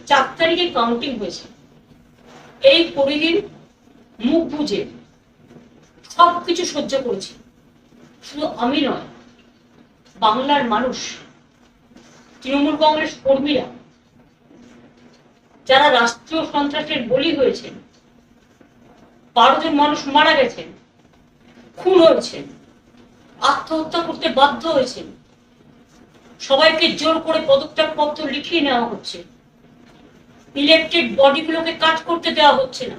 4 তারিখে কাউন্টিং হয়েছে। এই 20 দিন মুখ বুঝে সবকিছু সহ্য করেছি। শুধু আমি নয়, বাংলার মানুষ, তৃণমূল কংগ্রেস কর্মীরা যারা রাষ্ট্রীয় সন্ত্রাসের বলি হয়েছেন, 12 জন মানুষ মারা গেছেন, খুন হয়েছেন, আত্মহত্যা করতে বাধ্য হয়েছেন, সবাইকে জোর করে পদত্যাগপত্র লিখিয়ে নেওয়া হচ্ছে, ইলেকটেড বডিগুলোকে কাজ করতে দেওয়া হচ্ছে না।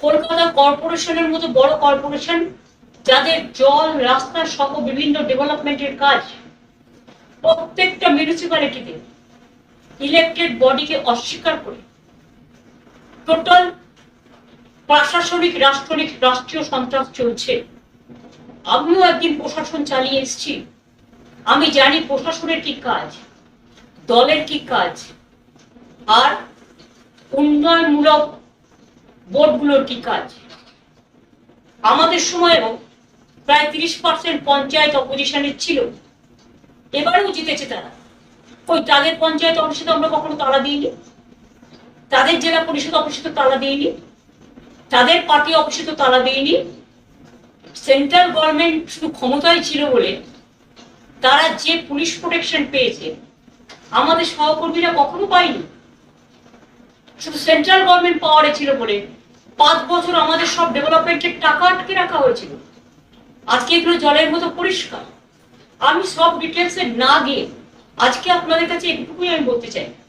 কলকাতা কর্পোরেশনের মতো বড় কর্পোরেশন, যাদের জল, রাস্তা সহ বিভিন্ন ডেভেলপমেন্টের কাজ, প্রত্যেকটা মিউনিসিপ্যালিটিতে ইলেকটেড বডিকে অস্বীকার করে টোটাল প্রশাসনিক রাষ্ট্রীয় সন্ত্রাস চলছে। আমিও একদিন প্রশাসন চালিয়ে এসেছি, আমি জানি প্রশাসনের কি কাজ, দলের কি কাজ, আর উন্নয়নমূলক বোর্ডগুলোর কি কাজ। আমাদের সময়েও প্রায় 30% পঞ্চায়েত অপোজিশনের ছিল, এবারেও জিতেছে তারা। ওই তাদের পঞ্চায়েত অফিসে তো আমরা কখনো তালা দিইনি, তাদের জেলা পরিষদ অফিসে তো তালা দিইনি, তাদের পার্টি অফিসে তো তালা দিইনি। সেন্ট্রাল গভর্নমেন্ট শুধু ক্ষমতায় ছিল বলে তারা যে পুলিশ প্রোটেকশন পেয়েছে, আমাদের সহকর্মীরা কখনো পায়নি। শুধু সেন্ট্রাল গভর্নমেন্ট পাওয়ারে ছিল বলে 5 বছর আমাদের সব ডেভেলপমেন্টের টাকা আটকে রাখা হয়েছিল। আজকে এগুলো জলের মতো পরিষ্কার। আমি সব ডিটেলসে না গিয়ে আজকে আপনাদের কাছে একটুকুই আমি বলতে চাই,